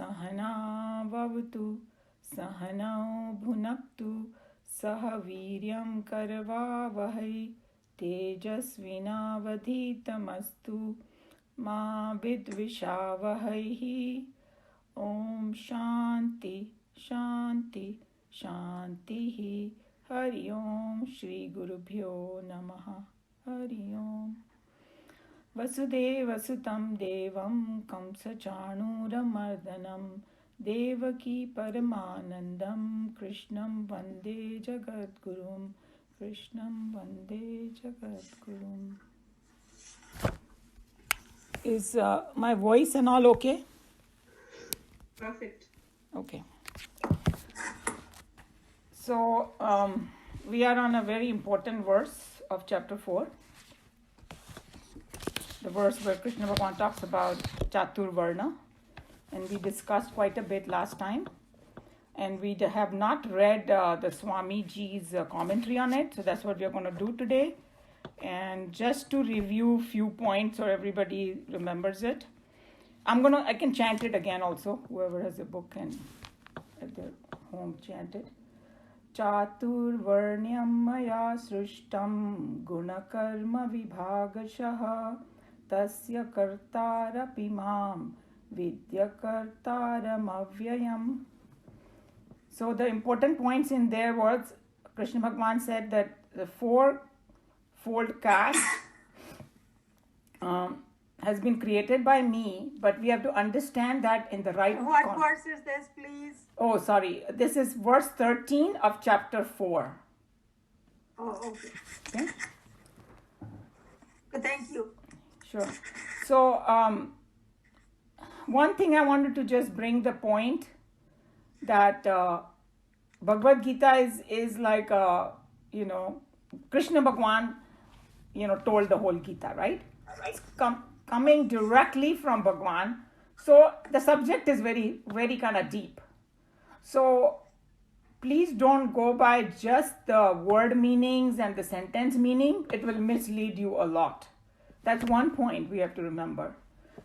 सहना भवतु सहनौ भुनक्तु सह वीर्यं करवावहै तेजस्विनावधीतमस्तु मा विद्विषावहै ॐ शान्ति शान्ति शान्तिः हरि ओम श्री गुरुभ्यो नमः हरि ओम वसुदेवसुतं देवं कंसचाणूरमर्दनं देवकी परमानन्दं कृष्णं वन्दे जगद्गुरुं कृष्णं वन्दे जगद्गुरुम्. Is my voice and all okay? Perfect. Okay. So we are on a very important verse of chapter 4. The verse where Krishna Bhagavan talks about Chatur Varna. And we discussed quite a bit last time. And we have not read the Swami Ji's commentary on it. So that's what we are going to do today. And just to review few points so everybody remembers it. I can chant it again also. Whoever has a book can at their home chant it. Chatur varnyam maya srishtam gunakarma vibhagashaha tasya kartarapi mam vidya kartaram avyayam. So the important points in their words, Krishna Bhagavan said that the four-fold caste has been created by me, but we have to understand that in the right What verse is this, please? Oh, sorry. This is verse 13 of chapter 4. Oh, okay. Okay? Thank you. Sure. So, one thing I wanted to just bring the point that Bhagavad Gita is like, Krishna Bhagavan, told the whole Gita, right? It's coming directly from Bhagavan. So the subject is very, very kind of deep. So please don't go by just the word meanings and the sentence meaning. It will mislead you a lot. That's one point we have to remember.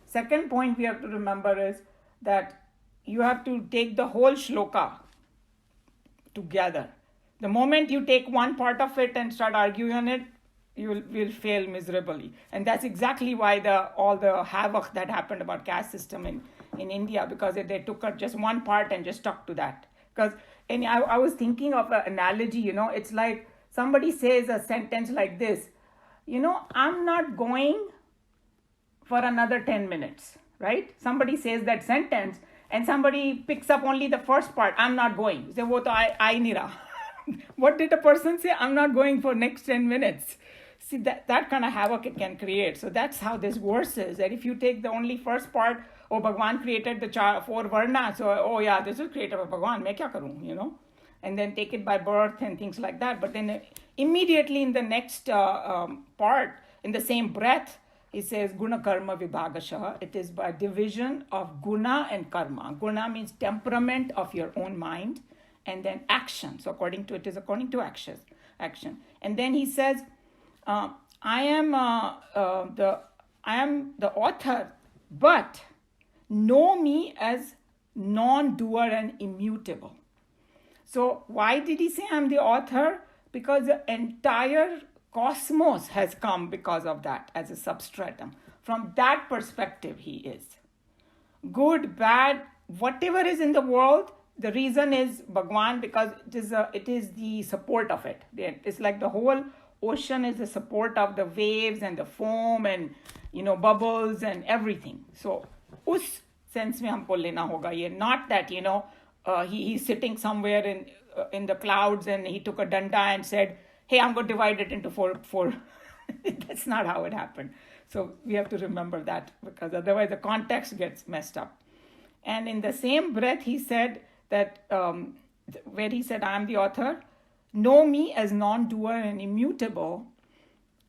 Second point we have to remember is that you have to take the whole shloka together. The moment you take one part of it and start arguing on it, you will fail miserably. And that's exactly why all the havoc that happened about caste system in India, because they took out just one part and just stuck to that. Because I was thinking of an analogy, it's like somebody says a sentence like this, I'm not going for another 10 minutes, right? Somebody says that sentence and somebody picks up only the first part, I'm not going. Say, wo to I nira. What did the person say? I'm not going for next 10 minutes. See, that kind of havoc it can create. So that's how this verse is. That if you take the only first part, Bhagwan created the 4 varna. So, this is created by Bhagwan. Main kya karun, And then take it by birth and things like that. But then immediately in the next part, in the same breath, it says guna karma vibhagashaha. It is by division of guna and karma. Guna means temperament of your own mind. And then action. So according to action. And then he says, I am the author, but know me as non-doer and immutable. So why did he say I'm the author? Because the entire cosmos has come because of that as a substratum. From that perspective, he is. Good, bad, whatever is in the world, the reason is Bhagwan, because it is the support of it. It's like the whole ocean is the support of the waves and the foam and bubbles and everything. So us sense mein humko lena hoga ye, not that he's sitting somewhere in the clouds and he took a danda and said, hey, I'm going to divide it into four. That's not how it happened. So we have to remember that, because otherwise the context gets messed up. And in the same breath he said that where he said, I am the author, know me as non-doer and immutable.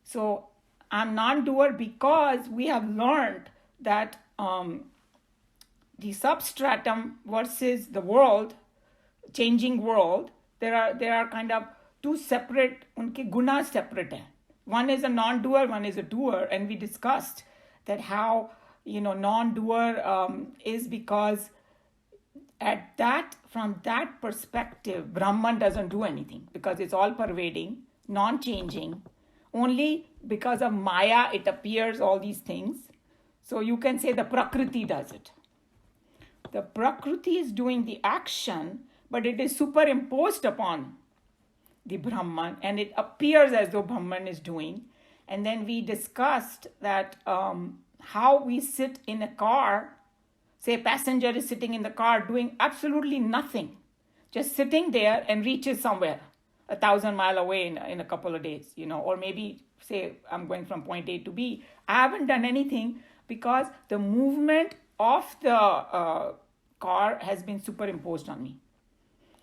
So I'm non-doer because we have learned that the substratum versus the world, changing world, there are kind of two separate, unke gunas separate hai. One is a non-doer, one is a doer. And we discussed that how, non-doer is because from that perspective, Brahman doesn't do anything because it's all pervading, non-changing. Only because of Maya, it appears all these things. So you can say the Prakriti does it. The Prakriti is doing the action, but it is superimposed upon the Brahman, and it appears as though Brahman is doing. And then we discussed that how we sit in a car, say a passenger is sitting in the car doing absolutely nothing, just sitting there and reaches somewhere 1,000 miles away in a couple of days, or maybe say I'm going from point A to B. I haven't done anything because the movement of the car has been superimposed on me.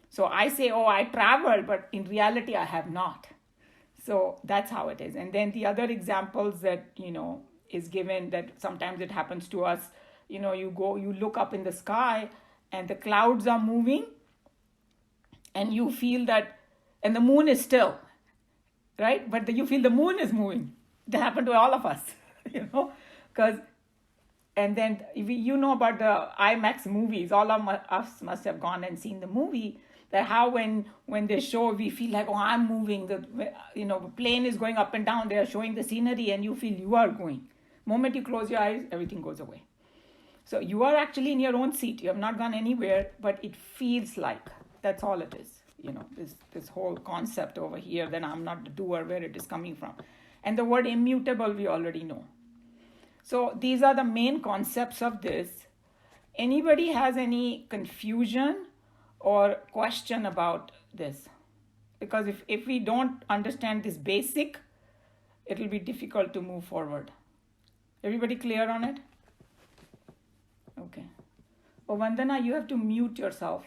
So I say, oh, I traveled, but in reality, I have not. So that's how it is. And then the other examples that, is given that sometimes it happens to us, you look up in the sky and the clouds are moving and you feel that, and the moon is still, right? But you feel the moon is moving. That happened to all of us, because, and then about the IMAX movies, all of us must have gone and seen the movie. That how when they show, we feel like, oh, I'm moving. The plane is going up and down. They are showing the scenery, and you feel you are going. Moment you close your eyes, everything goes away. So you are actually in your own seat. You have not gone anywhere, but it feels like that's all it is. This whole concept over here that I'm not the doer, where it is coming from, and the word immutable we already know. So these are the main concepts of this. Anybody has any confusion or question about this? Because if we don't understand this basic, it will be difficult to move forward. Everybody clear on it? Okay. Oh, Vandana, you have to mute yourself.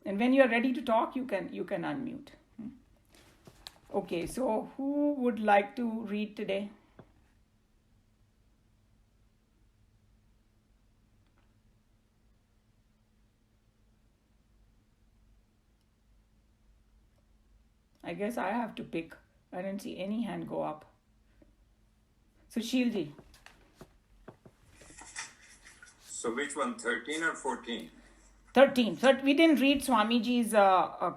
And when you're ready to talk, you can unmute. Okay, so who would like to read today? I guess I have to pick. I didn't see any hand go up. So Shilji. So which one, 13 or 14? 13. So we didn't read Swamiji's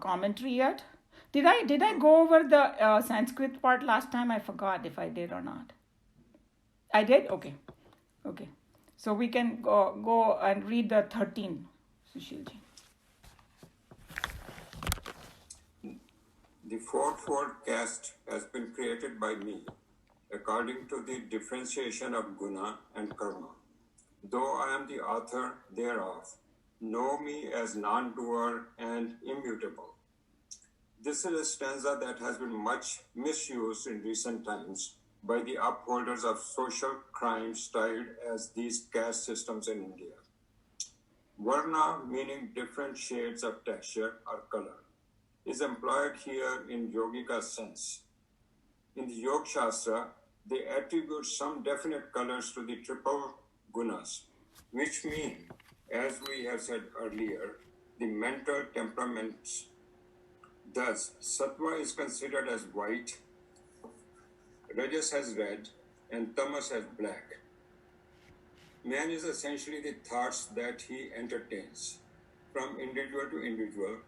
commentary yet. Did I go over the Sanskrit part last time? I forgot if I did or not. I did? Okay. So we can go and read the 13, Sushilji. The fourfold caste has been created by me, according to the differentiation of guna and karma. Though I am the author thereof, know me as non-doer and immutable. This is a stanza that has been much misused in recent times by the upholders of social crime styled as these caste systems in India. Varna, meaning different shades of texture or color, is employed here in yogika sense. In the Yoga Shastra, they attribute some definite colors to the triple gunas, which mean, as we have said earlier, the mental temperaments. Thus, sattva is considered as white, rajas as red, and tamas as black. Man is essentially the thoughts that he entertains, from individual to individual.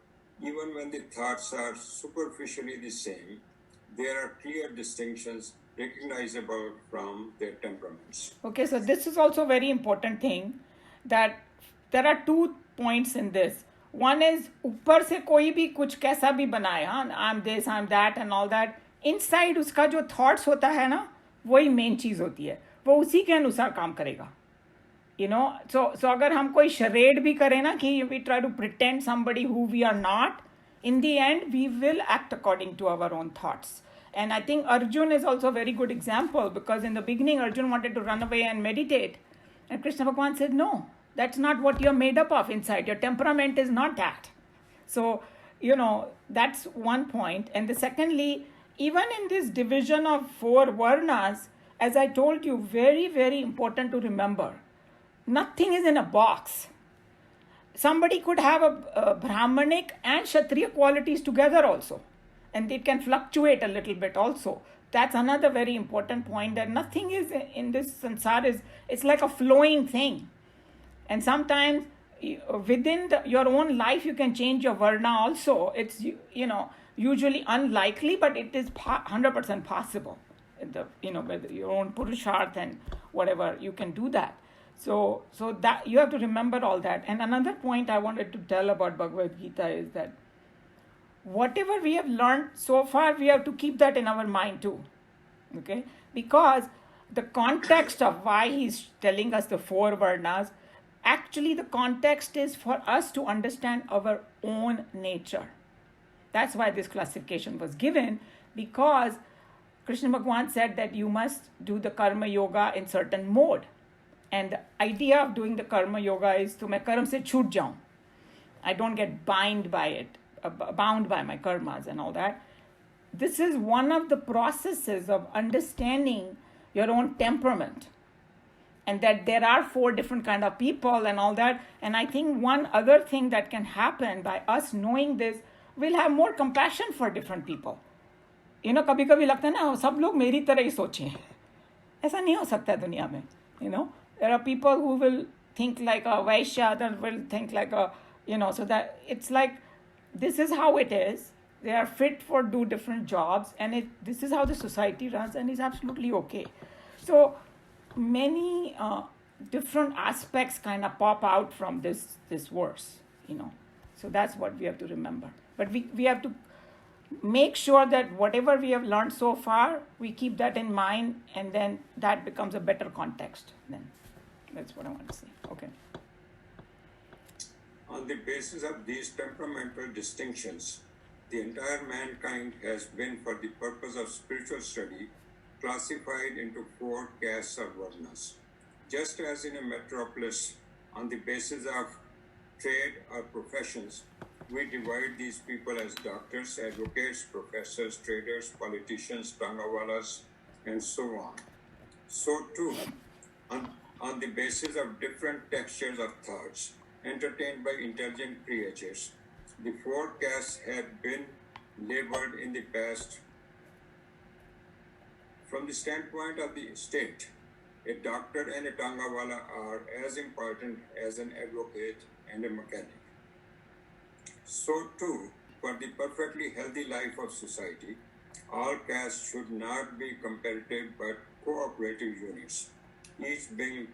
Even when the thoughts are superficially the same, there are clear distinctions recognizable from their temperaments. Okay, so this is also a very important thing, that there are 2 points in this. One is, ऊपर से कोई भी कुछ कैसा भी बनाए, I'm this, I'm that and all that. Inside उसका जो thoughts होता है ना, वही main चीज़ होती है. वो उसी के अनुसार काम करेगा. So अगर हम कोई charade भी करें ना कि we try to pretend somebody who we are not, in the end we will act according to our own thoughts. And I think Arjun is also a very good example, because in the beginning Arjun wanted to run away and meditate, and Krishna Bhagavan said, no, that's not what you're made up of inside. Your temperament is not that. So that's one point. And secondly, even in this division of 4 varnas, as I told you, very, very important to remember, nothing is in a box. Somebody could have a Brahmanic and Kshatriya qualities together also. And it can fluctuate a little bit also. That's another very important point, that nothing is in this sansar it's like a flowing thing. And sometimes within your own life you can change your varna also. It's usually unlikely, but it is 100% possible. With your own purusharth and whatever, you can do that. So that you have to remember all that. And another point I wanted to tell about Bhagavad Gita is that whatever we have learned so far, we have to keep that in our mind too. Okay? Because the context of why he's telling us the four varnas, actually the context is for us to understand our own nature. That's why this classification was given, because Krishna Bhagavan said that you must do the karma yoga in certain mode. And the idea of doing the karma yoga is to main karma se chhoot jaun. I don't get bound by it, bound by my karmas and all that. This is one of the processes of understanding your own temperament. And that there are four different kind of people and all that. And I think one other thing that can happen by us knowing this, we'll have more compassion for different people. कभी कभी लगता है ना सब लोग मेरी तरह ही सोचें. ऐसा नहीं हो सकता है दुनिया में. There are people who will think like a Vaishya, others will think like a, so that it's like, this is how it is. They are fit for do different jobs, and this is how the society runs, and it's absolutely okay. So many different aspects kind of pop out from this verse, So that's what we have to remember. But we have to make sure that whatever we have learned so far, we keep that in mind, and then that becomes a better context. Then that's what I want to say. Okay. On the basis of these temperamental distinctions, the entire mankind has been, for the purpose of spiritual study, classified into four castes or varnas. Just as in a metropolis, on the basis of trade or professions, we divide these people as doctors, advocates, professors, traders, politicians, tangawalas, and so on. So too, on the basis of different textures of thoughts entertained by intelligent creatures, the four castes had been labeled in the past. From the standpoint of the state, a doctor and a tangawala are as important as an advocate and a mechanic. So too, for the perfectly healthy life of society, all castes should not be competitive but cooperative units, each being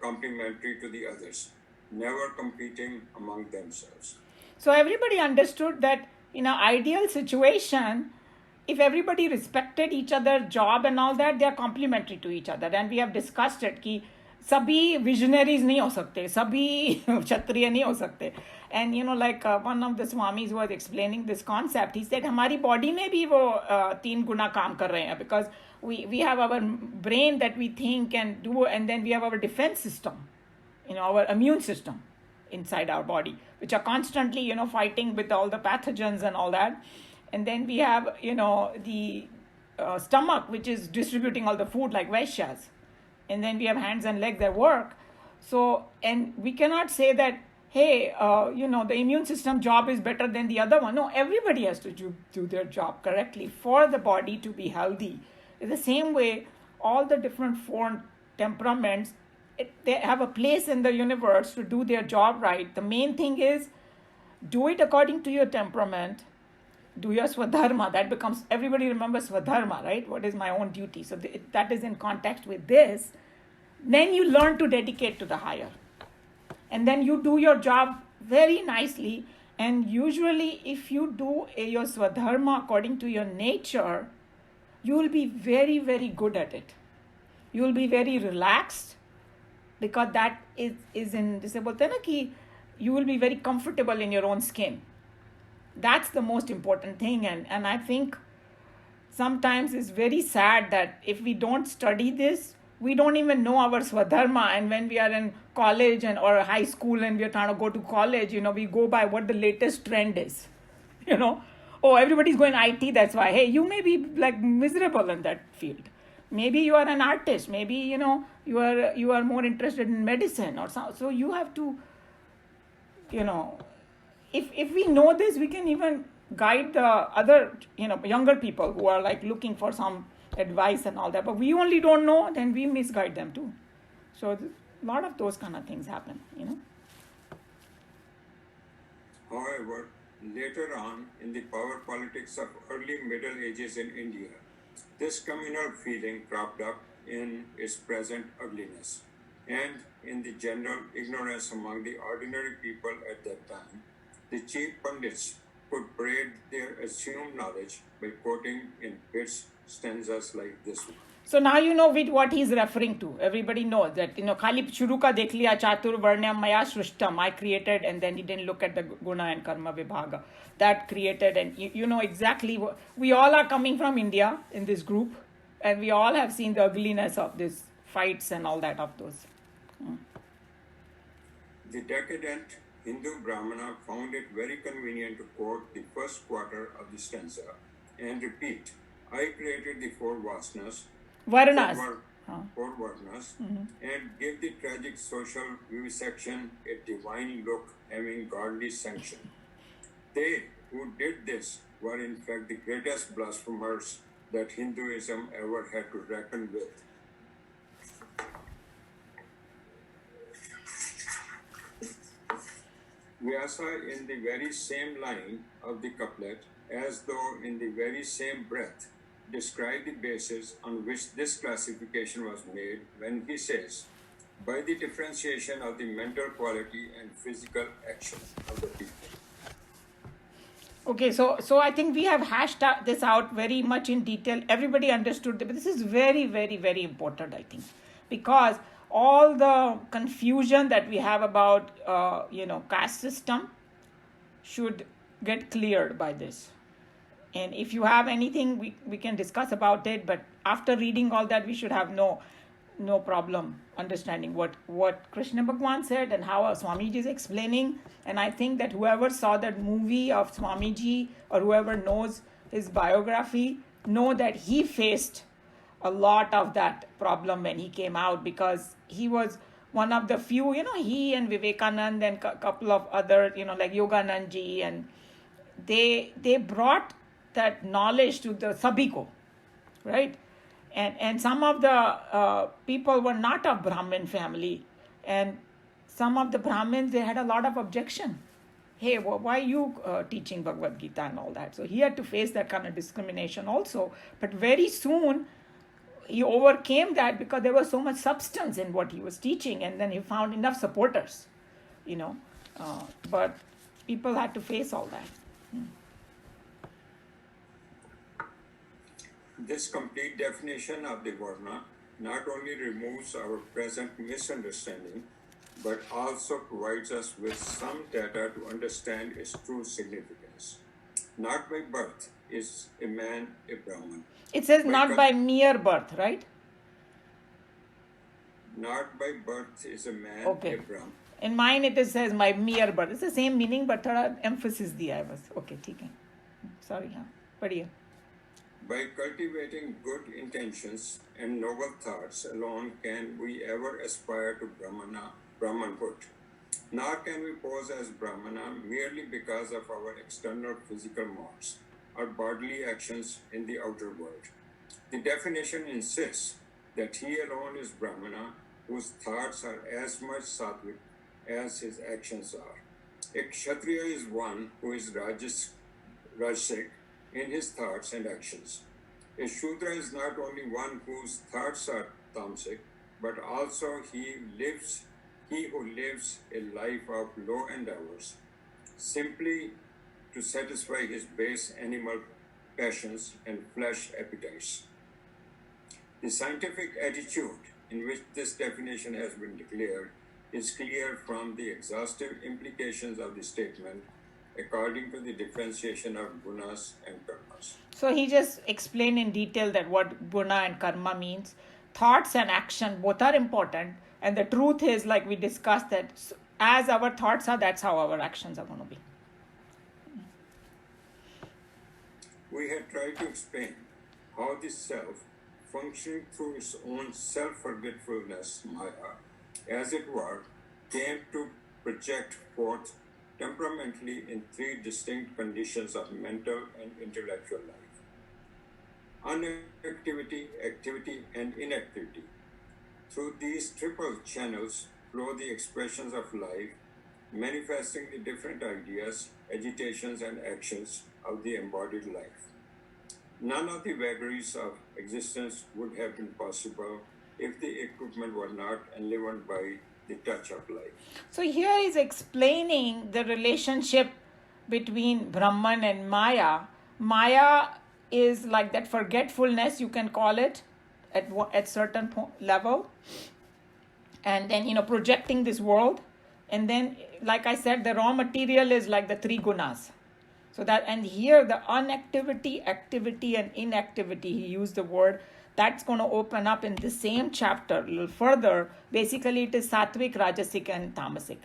complementary to the others, never competing among themselves. So everybody understood that in an ideal situation, if everybody respected each other's job and all that, they are complementary to each other. And we have discussed it कि सभी visionaries नहीं हो सकते, सभी क्षत्रिय नहीं हो सकते. And like one of the Swamis was explaining this concept. He said हमारी body में भी वो 3 गुना काम कर रहे हैं, because we have our brain that we think and do, and then we have our defense system, our immune system inside our body, which are constantly fighting with all the pathogens and all that. And then we have the stomach, which is distributing all the food like Vaishyas. And then we have hands and legs that work. So, and we cannot say that, hey, the immune system job is better than the other one. No, everybody has to do their job correctly for the body to be healthy. In the same way, all the different four temperaments, they have a place in the universe to do their job right. The main thing is, do it according to your temperament. Do your swadharma. That becomes, everybody remembers swadharma, right? What is my own duty? So that is in context with this. Then you learn to dedicate to the higher. And then you do your job very nicely. And usually if you do your swadharma according to your nature, you will be very, very good at it. You will be very relaxed, because that is in, जैसे बोलते हैं ना कि you will be very comfortable in your own skin. That's the most important thing. And I think sometimes it's very sad that if we don't study this, we don't even know our swadharma. And when we are in college or high school and we are trying to go to college, we go by what the latest trend is. Oh, everybody's going IT, that's why. Hey, you may be like miserable in that field. Maybe you are an artist. Maybe, you are more interested in medicine or so. So you have to, if we know this, we can even guide the other, younger people who are like looking for some advice and all that. But we only don't know, then we misguide them too. So a lot of those kind of things happen, However, later on in the power politics of early Middle Ages in India, this communal feeling cropped up in its present ugliness and in the general ignorance among the ordinary people at that time. The chief pundits could parade their assumed knowledge by quoting in bits stanzas like this one. So now you know with what he's referring to. Everybody knows that, Khali shuru ka dekh liya chatur varnyam maya shrishtam, I created, and then he didn't look at the guna and karma vibhaga. That created, and you know exactly what, we all are coming from India in this group, and we all have seen the ugliness of these fights and all that of those. The decadent Hindu Brahmana found it very convenient to quote the first quarter of the stanza and repeat, I created the four vasanas, Varnas. four varnas, and give the tragic social vivisection a divine look having godly sanction. They who did this were in fact the greatest blasphemers that Hinduism ever had to reckon with. Vyasa, in the very same line of the couplet, as though in the very same breath, described the basis on which this classification was made when he says, by the differentiation of the mental quality and physical action of the people. Okay, so I think we have hashed this out very much in detail. Everybody understood that, but this is very, very, very important, I think, because all the confusion that we have about, caste system should get cleared by this. And if you have anything, we can discuss about it. But after reading all that, we should have no problem understanding what Krishna Bhagwan said and how Swamiji is explaining. And I think that whoever saw that movie of Swamiji or whoever knows his biography know that he faced a lot of that problem when he came out, because he was one of the few, he and Vivekanand and a couple of other, like Yoganand ji, and they brought that knowledge to the sabiko, right? And some of the people were not of Brahmin family, and some of the Brahmins, they had a lot of objection. Hey, why are you teaching Bhagavad Gita and all that? So he had to face that kind of discrimination also. But very soon, he overcame that because there was so much substance in what he was teaching, and then he found enough supporters, but people had to face all that. This complete definition of the Varna not only removes our present misunderstanding, but also provides us with some data to understand its true significance. Not by birth is a man a Brahman. It says not by mere birth, right? Not by birth is a man Okay. a Brahman. In mine it says my mere birth. It's the same meaning, but थोड़ा emphasis दिया है बस. Okay, ठीक है. Sorry, हाँ. पढ़िए. By cultivating good intentions and noble thoughts alone can we ever aspire to Brahmanhood. Nor can we pose as Brahmana merely because of our external physical marks or bodily actions in the outer world. The definition insists that he alone is Brahmana, whose thoughts are as much sattvic as his actions are. A Kshatriya is one who is Rajasic in his thoughts and actions. A Shudra is not only one whose thoughts are tamasic, but also he who lives a life of low endeavors, simply to satisfy his base animal passions and flesh appetites. The scientific attitude in which this definition has been declared is clear from the exhaustive implications of the statement according to the differentiation of gunas and karmas. So he just explained in detail that what guna and karma means. Thoughts and action both are important, and the truth is, like we discussed, that as our thoughts are, that's how our actions are going to be. We have tried to explain how the self, functioning through its own self-forgetfulness, Maya, as it were, came to project forth temperamentally in three distinct conditions of mental and intellectual life: unactivity, activity, and inactivity. Through these triple channels flow the expressions of life, manifesting the different ideas, agitations, and actions of the embodied life. None of the vagaries of existence would have been possible if the equipment were not enlivened by the touch of life. So here is explaining the relationship between Brahman and Maya. Maya is like that forgetfulness, you can call it, at certain level, and then projecting this world, and then like I said, the raw material is like the three gunas. So that, and here the unactivity, activity, and inactivity, he used the word, that's going to open up in the same chapter a little further. Basically, it is sattvic, rajasic, and tamasic.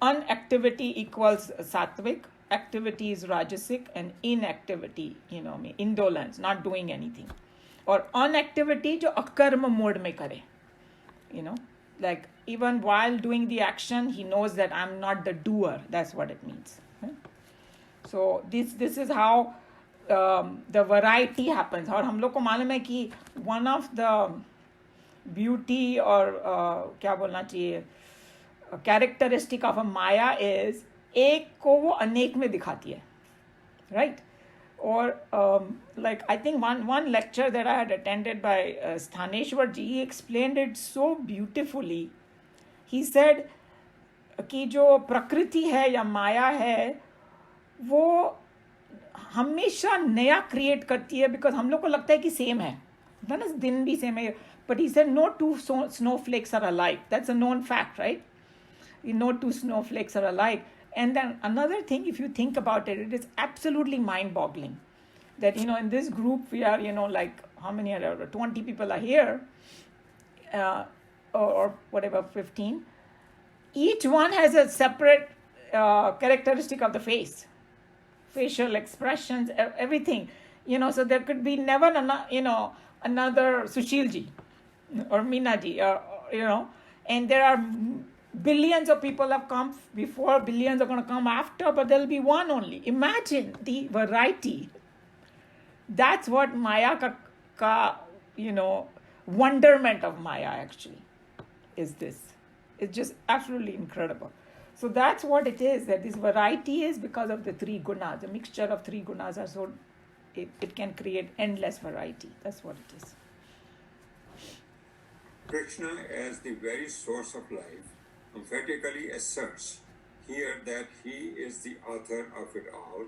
Unactivity equals sattvic, activity is rajasic, and inactivity, indolence, not doing anything. Or unactivity, जो अकर्म mode में करे, like even while doing the action, he knows that I'm not the doer. That's what it means. Right? So this is how the variety happens. और हम लोग को मालूम है कि one of the beauty और क्या बोलना चाहिए characteristic of a Maya is एक को वो अनेक में दिखाती है, right? Or like I think one lecture that I had attended by Sthaneshwar ji, he explained it so beautifully. He said कि जो प्रकृति है या माया है वो हमेशा नया क्रिएट करती है, बिकॉज हम लोग को लगता है कि सेम है ना, दिन भी सेम है, but he said no two snowflakes are alike. That's a known fact, right? No two snowflakes are alike. And then another thing, if you think about it, it is absolutely mind-boggling that, in this group we are, like how many are there? 20 people are here, or whatever, 15. Each one has a separate characteristic of the face, facial expressions, everything. So there could be never, another Sushilji or Minaji, or, and there are billions of people have come before, billions are going to come after, but there'll be one only. Imagine the variety. That's what Maya ka wonderment of Maya actually is this. It's just absolutely incredible. So that's what it is, that this variety is because of the three gunas. The mixture of three gunas are so, it can create endless variety. That's what it is. Krishna, as the very source of life, emphatically asserts here that he is the author of it all,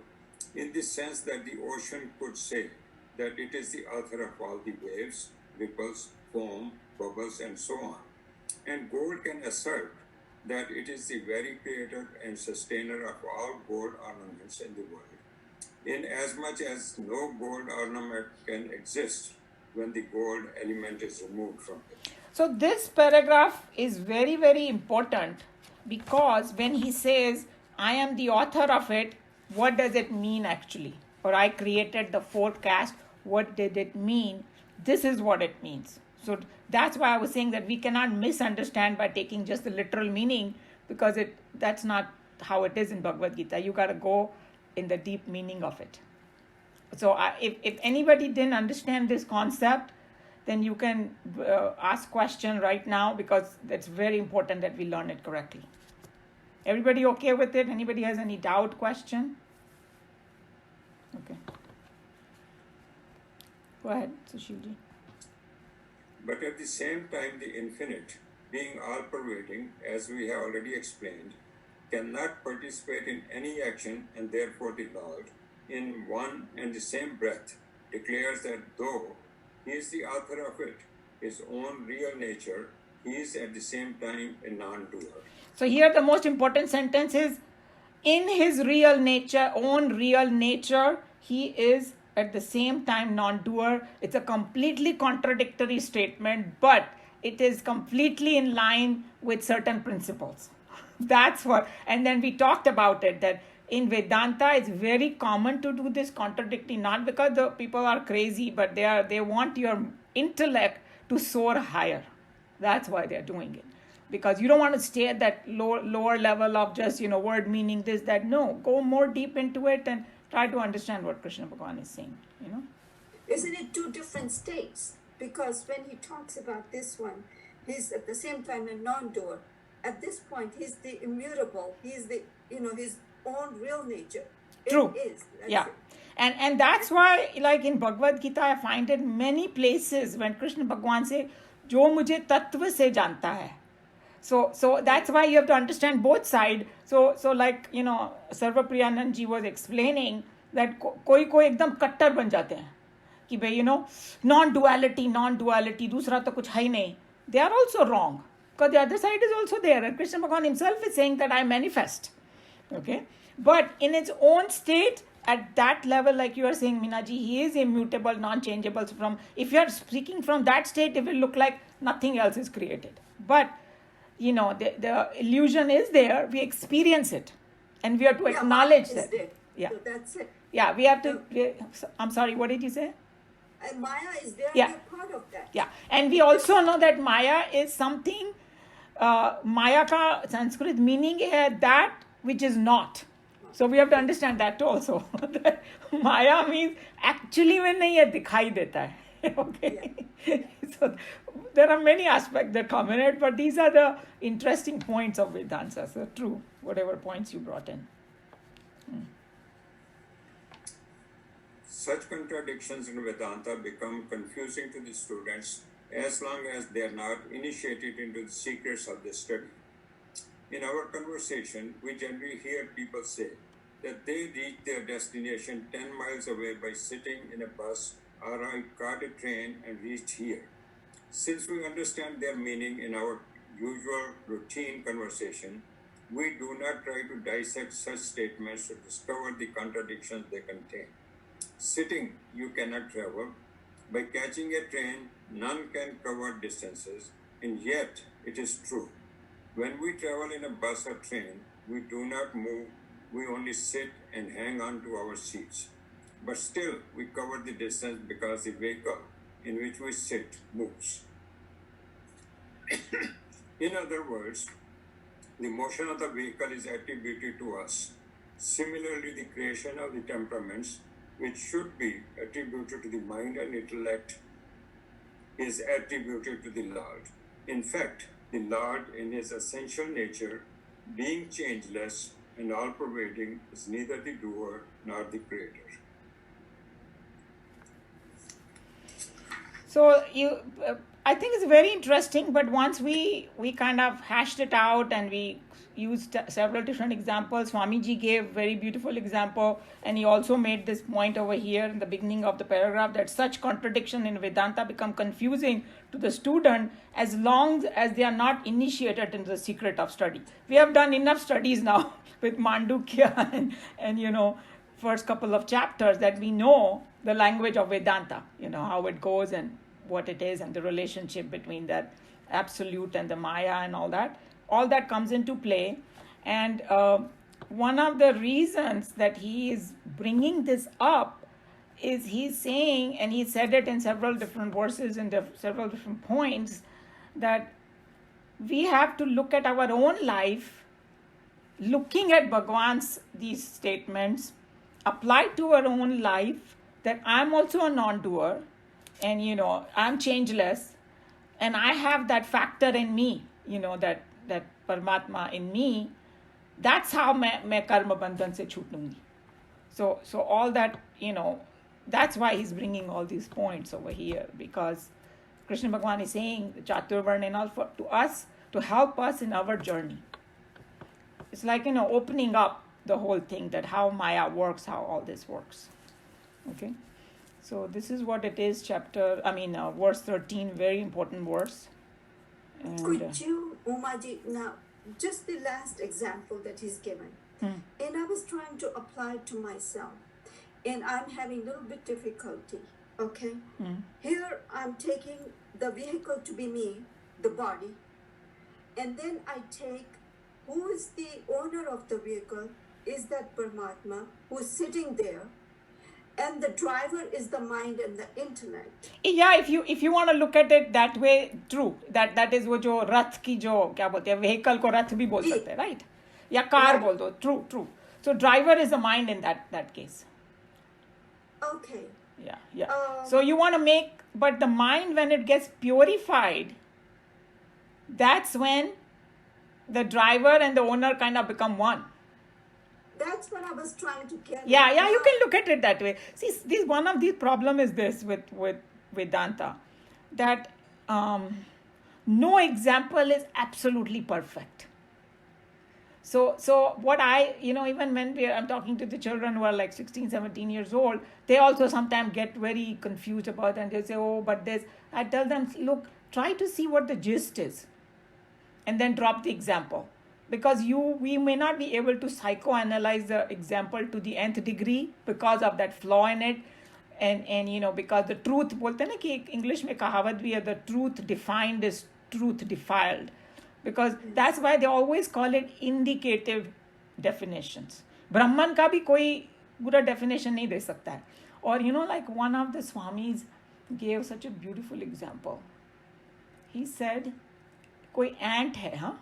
in the sense that the ocean could say that it is the author of all the waves, ripples, foam, bubbles, and so on. And gold can assert that it is the very creator and sustainer of all gold ornaments in the world, inasmuch as no gold ornament can exist when the gold element is removed from it. So this paragraph is very, very important, because when he says, I am the author of it, what does it mean actually? Or I created the forecast, what did it mean? This is what it means. So that's why I was saying that we cannot misunderstand by taking just the literal meaning, because that's not how it is in Bhagavad Gita. You got to go in the deep meaning of it. So if anybody didn't understand this concept, then you can ask question right now, because it's very important that we learn it correctly. Everybody okay with it? Anybody has any doubt, question? Okay. Go ahead, Sushilji. But at the same time, the infinite, being all-pervading, as we have already explained, cannot participate in any action, and therefore the Lord, in one and the same breath, declares that though he is the author of it, his own real nature, he is at the same time a non-doer. So here the most important sentence is, in his real nature, own real nature, he is at the same time non-doer. It's a completely contradictory statement, but it is completely in line with certain principles. That's what, and then we talked about it, that in Vedanta it's very common to do this contradicting, not because the people are crazy, but they want your intellect to soar higher. That's why they're doing it. Because you don't want to stay at that lower level of just, word meaning this, that. No, go more deep into it and try to understand what Krishna Bhagavan is saying, Isn't it two different states? Because when he talks about this one, he's at the same time a non-doer. at this point, he's the immutable. He's the, his own real nature. True. It is. That's Yeah. it. And that's why, like in Bhagavad Gita, I find it many places when Krishna Bhagwan say, "Jo mujhe tattva se janta hai." So that's why you have to understand both sides. So like Sarva Priyanand ji was explaining that कोई एकदम कट्टर बन जाते हैं कि भाई non duality दूसरा तो कुछ है ही नहीं. They are also wrong because the other side is also there, and Krishna Bhagavan himself is saying that I manifest. Okay, but in its own state, at that level, like you are saying, Minaji, he is immutable, non-changeable. From if you are speaking from that state, it will look like nothing else is created. But the illusion is there. We experience it, and we have to acknowledge that. Yeah. So that's it. Yeah, we have to. I'm sorry. What did you say? And Maya is there. Yeah. We're part of that. Yeah, and we also know that Maya is something. Maya ka Sanskrit meaning है that which is not. So we have to understand that too also. Maya means actually में नहीं है, दिखाई देता है. Okay. Yeah. So there are many aspects that come in it, but these are the interesting points of Vedanta. So true, whatever points you brought in. Such contradictions in Vedanta become confusing to the students as long as they are not initiated into the secrets of the study. In our conversation, we generally hear people say that they reach their destination 10 miles away by sitting in a bus or I caught a train and reached here. Since we understand their meaning in our usual routine conversation, we do not try to dissect such statements to discover the contradictions they contain. Sitting, you cannot travel. By catching a train, none can cover distances, and yet it is true. When we travel in a bus or train, we do not move, we only sit and hang on to our seats. But still, we cover the distance because the vehicle in which we sit moves. In other words, the motion of the vehicle is attributed to us. Similarly, the creation of the temperaments, which should be attributed to the mind and intellect, is attributed to the Lord. In fact, the Lord, in his essential nature, being changeless and all-pervading, is neither the doer nor the creator. So I think it's very interesting, but once we kind of hashed it out and we used several different examples, Swamiji gave very beautiful example, and he also made this point over here in the beginning of the paragraph that such contradiction in Vedanta become confusing to the student as long as they are not initiated into the secret of study. We have done enough studies now with Mandukya and first couple of chapters that we know the language of Vedanta, how it goes and what it is and the relationship between that absolute and the Maya and all that. All that comes into play. And one of the reasons that he is bringing this up is he's saying, and he said it in several different verses and several different points, that we have to look at our own life, looking at Bhagwan's these statements, apply to our own life, that I'm also a non-doer, and I'm changeless, and I have that factor in me, that Paramatma in me. That's how मैं karma bandhan se छूट लूंगी. So all that, that's why he's bringing all these points over here, because Krishna Bhagavan is saying the Chaturvarna and all to us to help us in our journey. It's like opening up the whole thing, that how Maya works, how all this works. Okay, so this is what it is. Verse 13, very important verse. And, could you, Umaji, now just the last example that he's given, and I was trying to apply it to myself, and I'm having a little bit difficulty. Okay, here I'm taking the vehicle to be me, the body, and then I take who is the owner of the vehicle is that Paramatma who's sitting there. And the driver is the mind and the intellect. Yeah, if you want to look at it that way, true. That is वो जो रथ की जो क्या बोलते हैं, vehicle को रथ भी बोल सकते हैं, right? या car बोल दो, true. So driver is the mind in that case. Okay. Yeah. So you want to but the mind, when it gets purified, that's when the driver and the owner kind of become one. That's what I was trying to get Yeah, at. yeah, you can look at it that way. See, this one of these problem is this with Vedanta, that no example is absolutely perfect. So what I, even when I'm talking to the children who are like 16, 17 years old, they also sometimes get very confused about it, and they say, oh, but this. I tell them, look, try to see what the gist is, and then drop the example. Because we may not be able to psychoanalyze the example to the nth degree because of that flaw in it. And because the truth, बोलते हैं ना कि English में कहावत भी है, the truth defined is truth defiled. Because that's why they always call it indicative definitions. Brahman का भी कोई पूरा definition नहीं दे सकता है. Or like one of the Swamis gave such a beautiful example. He said, कोई ant है, हाँ,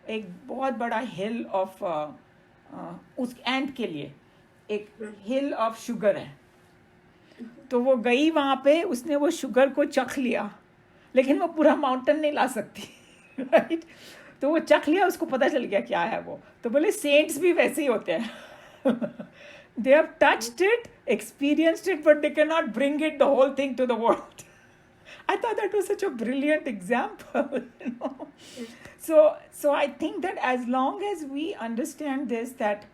एक बहुत बड़ा हिल ऑफ उस एंट के लिए एक हिल ऑफ शुगर है. तो वो गई वहाँ पे, उसने वो शुगर को चख लिया, लेकिन वो पूरा माउंटेन नहीं ला सकती. राइट? तो वो चख लिया, उसको पता चल गया क्या है वो. तो बोले सेंट्स भी वैसे ही होते हैं. They have touched it, experienced it, but they cannot bring it, the whole thing, to the world. I thought that was such a brilliant example. So I think that as long as we understand this, that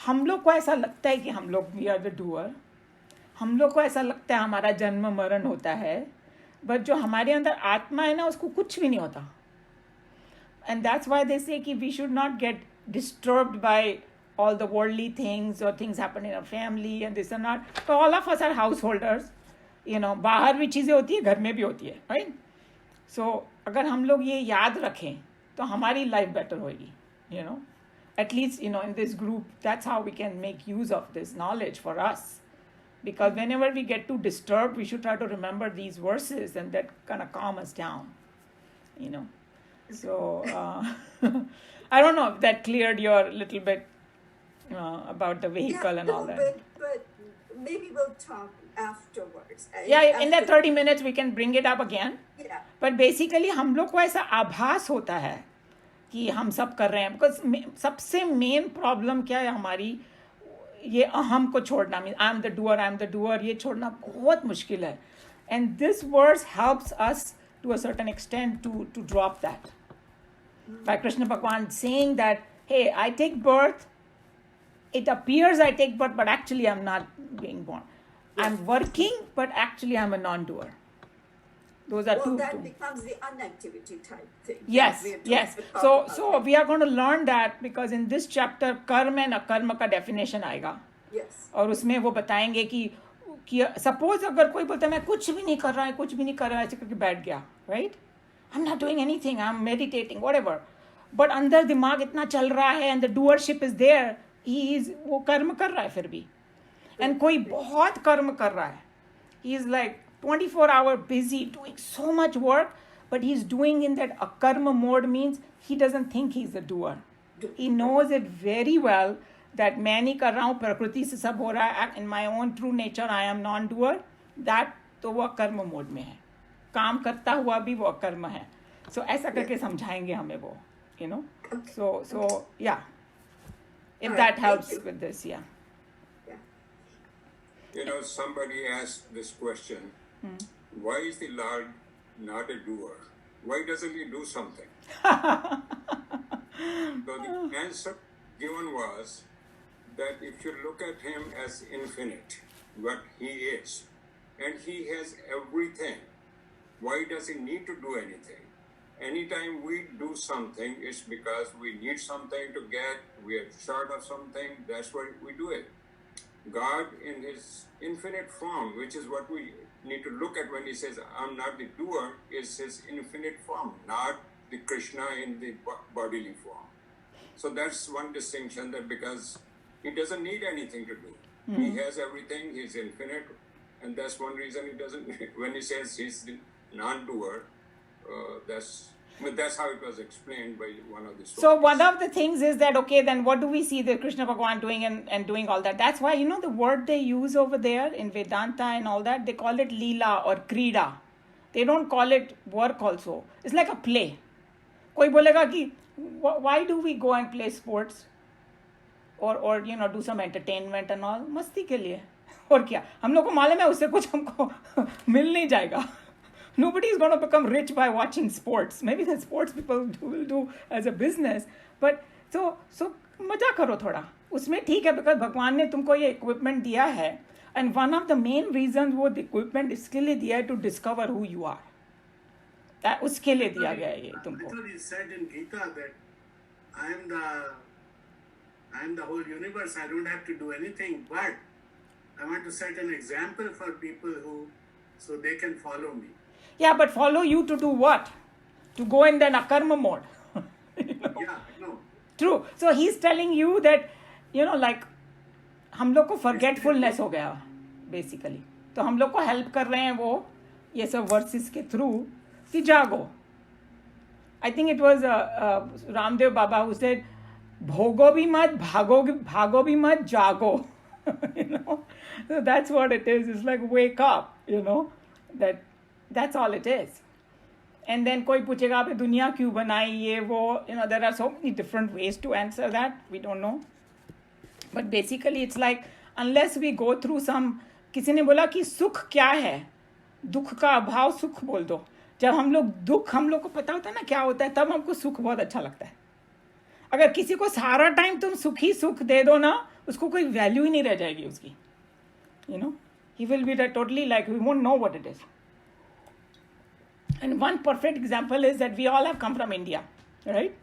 हम लोग को ऐसा लगता है कि हम लोग we are the doer, हम लोग को ऐसा लगता है हमारा जन्म मरण होता है, बट जो हमारे अंदर आत्मा है ना, उसको कुछ भी नहीं होता. And that's why they say कि we should not get disturbed by all the worldly things or things happen in our family and this and that. So all of us are householders. बाहर भी चीज़ें होती है, घर में भी होती है, right? So अगर हम लोग ये याद रखें तो हमारी लाइफ बेटर होगी. At least in this group, that's how we can make use of this knowledge for us. Because whenever we get too disturbed, we should try to remember these verses, and that kind of calm us down. So I don't know if that cleared your little bit about the vehicle and all that. Bit, but maybe we'll talk afterwards. Yeah, in that 30 minutes we can bring it up again. Yeah. But basically हम लोग को ऐसा आभास होता है कि हम सब कर रहे हैं. Because सबसे main problem क्या है हमारी, ये अहम को छोड़ना. Mean I am the doer, ये छोड़ना बहुत मुश्किल है. And this verse helps us to a certain extent to drop that. By Krishna Bhagavan saying that, hey, I take birth, it appears I take birth, but actually I'm not being born. I'm working, but actually I'm a non-doer. Those are two. That becomes the unactivity type thing. Yes. So we are going to learn that, because in this chapter कर्म and अकर्म का definition आएगा. Yes. और उसमें वो बताएंगे कि suppose अगर कोई बोलता है मैं कुछ भी नहीं कर रहा है, ऐसे करके बैठ गया, right? I am not doing anything, I am meditating, whatever, but अंदर दिमाग इतना चल रहा है and the doership is there, वो कर्म कर रहा है फिर भी. एंड कोई बहुत कर्म कर रहा है, he is like 24 hour busy doing so much work, but he's doing in that akarma mode, means he doesn't think he's the doer. He knows it very well that मैं नहीं कर रहा हूँ, प्रकृति से सब हो रहा है, in my own true nature I am non-doer. That तो वो कर्म मोड में है, काम करता हुआ भी वो कर्म है. So ऐसा करके समझाएंगे हमें वो, so yeah, if that helps with this, yeah. Somebody asked this question, why is the Lord not a doer? Why doesn't he do something? So the answer given was that if you look at him as infinite, what he is, and he has everything, why does he need to do anything? Anytime we do something, it's because we need something to get, we are short of something, that's why we do it. God in his infinite form, which is what we need to look at when he says, I'm not the doer, is his infinite form, not the Krishna in the bodily form. So that's one distinction, that because he doesn't need anything to do. He has everything, he's infinite, and that's one reason he doesn't, when he says he's the non-doer, that's how it was explained by one of the stories. So one of the things is that, okay, then what do we see the Krishna Bhagavan doing and doing all that? That's why, the word they use over there in Vedanta and all that, they call it Leela or Krida. They don't call it work also. It's like a play. कोई बोलेगा कि why do we go and play sports or do some entertainment and all, मस्ती के लिए. और क्या, हम लोग को मालूम है उससे कुछ हमको मिल नहीं जाएगा. Nobody is going to become rich by watching sports. Maybe the sports people will do as a business. But so मजा करो थोड़ा उसमें, ठीक है, बिकॉज भगवान ने तुमको ये इक्विपमेंट दिया है. And one of the main reason वो इक्विपमेंट इसके लिए दिया है to discover who you are. उसके लिए दिया गया है ये तुमको. He said in Geeta that I am the whole universe. I don't have to do anything, but I want to set an example for people so they can follow me. Yeah, but follow you to do what? To go in then akarma mode. Yeah, no. True. So he's telling you that, like, हम लोग को forgetfulness हो गया basically. तो हम लोग को help कर रहे हैं वो ये सब verses के through कि जागो. I think it was Ramdev Baba who said, भोगो भी मत, भागो भी मत, जागो. So that's what it is. It's like wake up, that's all it is. And then कोई पूछेगा आपने दुनिया क्यों बनाई ये वो, there are so many different ways to answer that. We don't know. But basically it's like unless we go through some, किसी ने बोला कि सुख क्या है, दुख का अभाव सुख बोल दो. जब हम लोग को पता होता है ना क्या होता है, तब हमको सुख बहुत अच्छा लगता है. अगर किसी को सारा टाइम तुम सुख दे दो ना, उसको कोई वैल्यू ही नहीं रह जाएगी उसकी. He will be totally like, we won't know what it is. And one perfect example is that we all have come from India, right?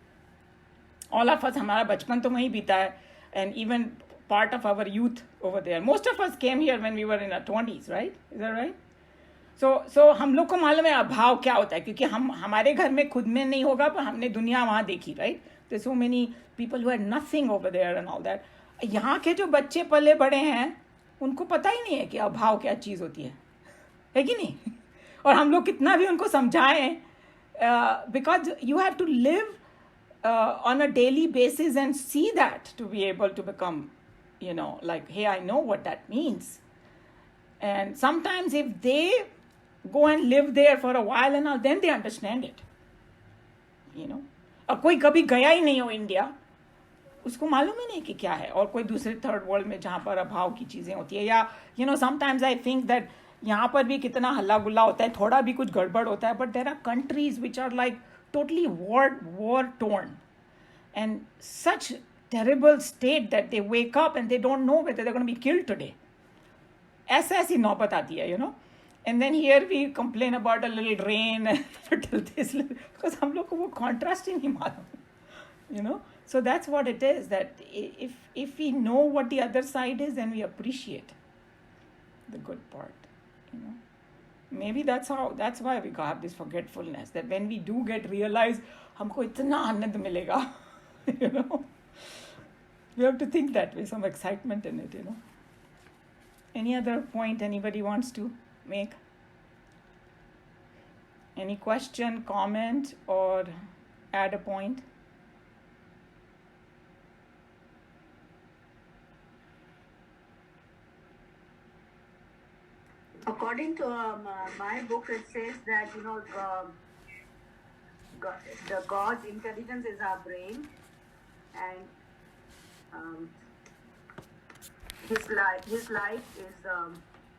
All of us, हमारा बचपन तो वहीं बीता है, and even part of our youth over there. Most of us came here when we were in our 20s, right? Is that right? So हम लोग को मालूम है अभाव क्या होता है, क्योंकि हमारे घर में खुद में नहीं होगा, पर हमने दुनिया वहाँ देखी, right? There's so many people who had nothing over there and all that. यहाँ के जो बच्चे पले बड़े हैं, उनको पता ही नहीं है कि अभाव क्या चीज़ होती है कि नहीं? और हम लोग कितना भी उनको समझाएं, because you have to live on a daily basis and see that to be able to become, like, hey, I know what that means. And sometimes if they go and live there for a while and all, then they understand it. और कोई कभी गया ही नहीं हो India, उसको मालूम ही नहीं कि क्या है. और कोई दूसरे थर्ड वर्ल्ड में जहाँ पर अभाव की चीज़ें होती है, या समटाइम्स आई थिंक दैट यहाँ पर भी कितना हल्ला गुल्ला होता है, थोड़ा भी कुछ गड़बड़ होता है, but there are countries which are like totally war torn and such terrible state that they wake up and they don't know whether they're going to be killed today. ऐसी नौबत आती है, and then here we complain about a little rain and little this, because हम लोग को वो contrast ही नहीं मालूम, So that's what it is, that if we know what the other side is, then we appreciate the good part, Maybe that's why we have this forgetfulness, that when we do get realized, हमको इतना आनंद मिलेगा, We have to think that way, some excitement in it, Any other point anybody wants to make? Any question, comment, or add a point? According to my book, it says that the God's intelligence is our brain, and His life is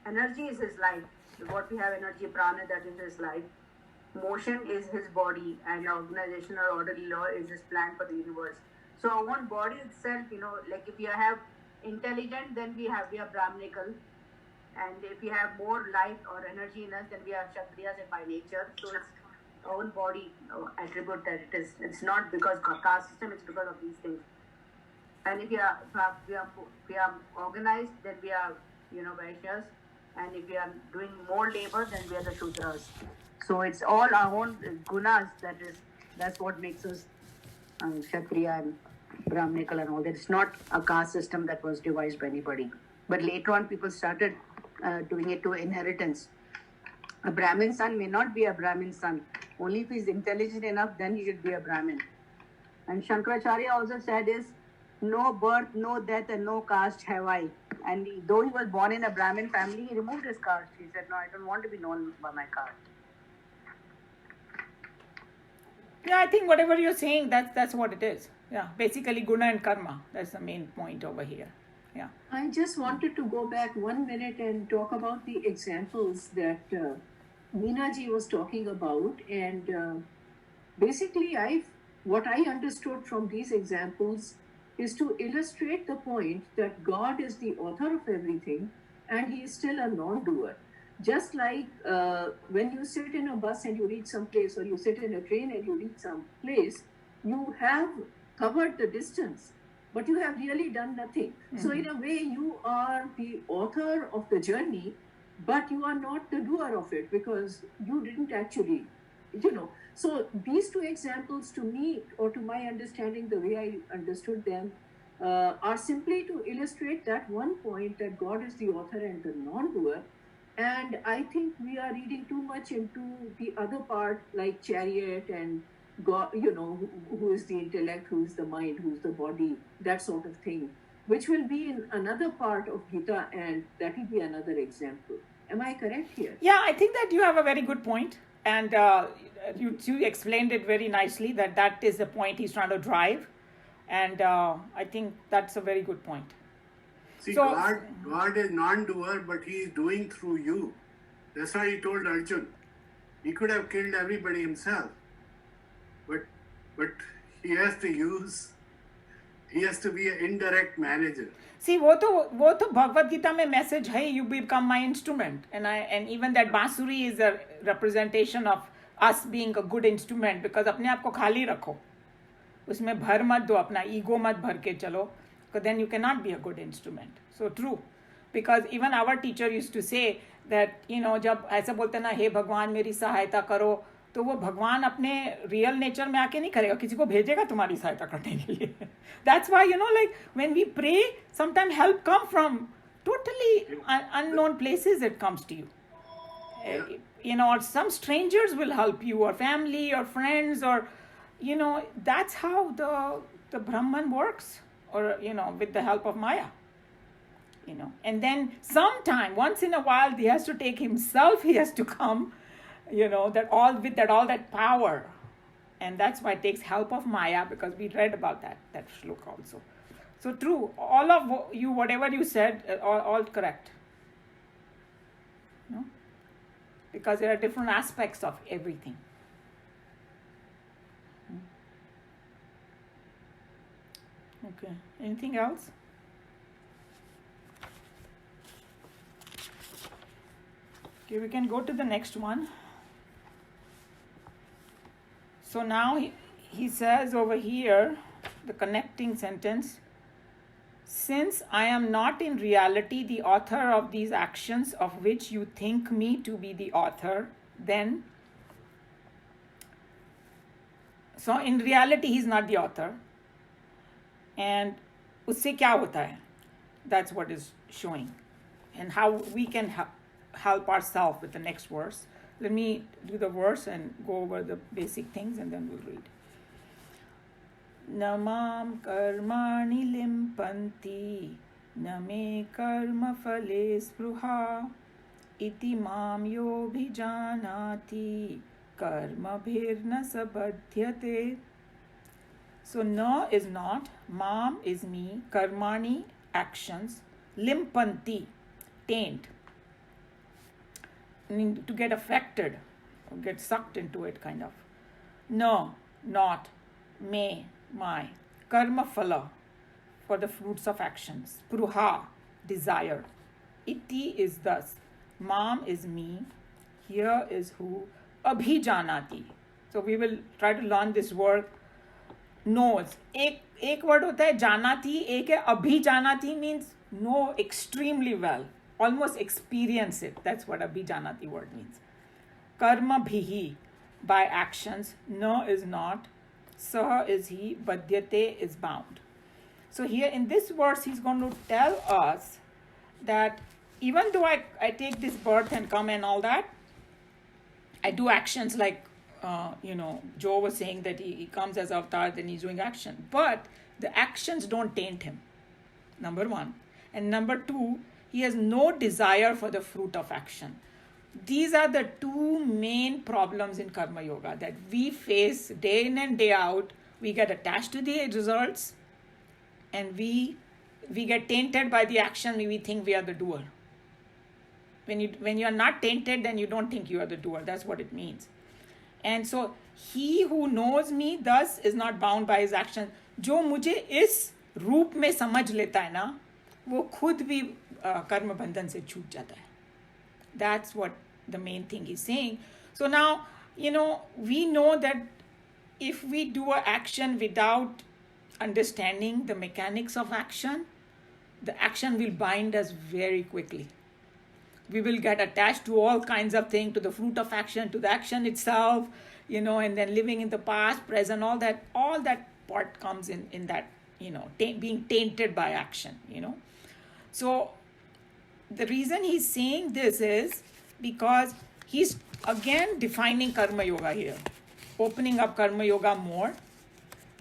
energy is His life. What we have energy, prana, that is His life. Motion is His body, and organization or orderly law is His plan for the universe. So our own body itself, like if we have intelligent, then we are Brahmanical. And if we have more light or energy in us, then we are Kshatriyas by nature. So it's our own body attribute that it is. It's not because of caste system, it's because of these things. And if we are organized, then we are, Vaishyas. And if we are doing more labor, then we are the Shudras. So it's all our own gunas, that's what makes us Kshatriya and Brahmanical and all that. It's not a caste system that was devised by anybody. But later on, people started doing it to inheritance. A Brahmin son may not be a Brahmin son. Only if he's intelligent enough, then he should be a Brahmin. And Shankaracharya also said is, no birth, no death, and no caste have I. And though he was born in a Brahmin family, he removed his caste. He said, no, I don't want to be known by my caste. Yeah, I think whatever you're saying, that's what it is. Yeah, basically guna and karma. That's the main point over here. Yeah. I just wanted to go back 1 minute and talk about the examples that Meena ji was talking about. And basically, what I understood from these examples is to illustrate the point that God is the author of everything and he is still a non-doer. Just like when you sit in a bus and you reach some place, or you sit in a train and you reach some place, you have covered the distance, but you have really done nothing. So in a way, you are the author of the journey, but you are not the doer of it, because you didn't actually, So these two examples, to me, or to my understanding, the way I understood them, are simply to illustrate that one point, that God is the author and the non-doer. And I think we are reading too much into the other part, like chariot and God, who is the intellect, who is the mind, who is the body, that sort of thing, which will be in another part of Gita, and that will be another example. Am I correct here? Yeah, I think that you have a very good point, and you explained it very nicely, that is the point he's trying to drive, and I think that's a very good point. See, So- God is non-doer, but he is doing through you. That's why he told Arjun. He could have killed everybody himself. But he has to be an indirect manager. See, वो तो भगवत गीता में message है, you become my instrument, and even that बांसुरी is a representation of us being a good instrument, because अपने आप को खाली रखो, उसमें भर मत दो, अपना ego मत भर के चलो, because then you cannot be a good instrument. So true, because even our teacher used to say that, जब ऐसा बोलते ना, हे भगवान मेरी सहायता करो, तो वो भगवान अपने रियल नेचर में आके नहीं करेगा, किसी को भेजेगा तुम्हारी सहायता करने के लिए. That's why, like when we pray, sometimes help come from totally unknown places. It comes to you. Or some strangers will help you, or family, or friends, or that's how the Brahman works, or with the help of Maya. And then sometime, once in a while, he has to take himself, he has to come, that all that power. And that's why it takes help of Maya, because we read about that shloka also. So true, all of you, whatever you said, all correct. Because there are different aspects of everything. Okay, anything else? Okay, we can go to the next one. So now he says over here, the connecting sentence, since I am not in reality the author of these actions of which you think me to be the author, then, so in reality he's not the author. And usse kya hota hai? That's what is showing. And how we can help ourselves with the next verse. Let me do the verse and go over the basic things, and then we'll read. Namam karmani limpanti, name karma phale spruha, iti mam yo bhijanati, karma bhirna sabadhyate. So na is not, mam is me, karmani actions, limpanti taint. To get affected, or get sucked into it, kind of. No, not, me, my. Karma phala, for the fruits of actions. Pruha, desire. Iti is thus. Mam is me. Here is who. Abhijanati. So we will try to learn this word. Knows. एक word होता है जानati, एक है abhijanati, means know extremely well. Almost experience it. That's what abhijanati word means. Karma bhihi, by actions. No is not. Saha is he. Badhyate is bound. So here in this verse, he's going to tell us that even though I take this birth and come and all that, I do actions like, Joe was saying that he comes as avatar, then he's doing action. But the actions don't taint him. Number one. And number two, he has no desire for the fruit of action. these are the two main problems in karma yoga that we face day in and day out. We get attached to the results, and we get tainted by the action. We think we are the doer. When you are not tainted, then you don't think you are the doer. That's what it means. And so he who knows me thus is not bound by his action. जो मुझे इस रूप में समझ लेता है ना, वो खुद भी कर्म बंधन से छूट जाता है. That's what the main thing he's saying. So now, we know that if we do an action without understanding the mechanics of action, the action will bind us very quickly. We will get attached to all kinds of things, to the fruit of action, to the action itself, and then living in the past, present, all that part comes in that, being tainted by action, So the reason he's saying this is because he's again defining karma yoga here, opening up karma yoga more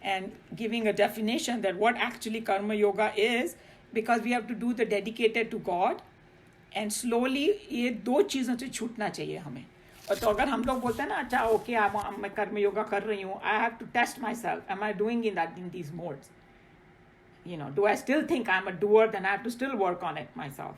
and giving a definition that what actually karma yoga is, because we have to do the dedicated to God. And slowly ये दो चीज़ों से छूटना चाहिए हमें. और तो अगर हम लोग बोलते हैं ना, अच्छा ओके मैं कर्म योगा कर रही हूँ, I have to test myself, am I doing in these modes, do I still think I am a doer, then I have to still work on it my self.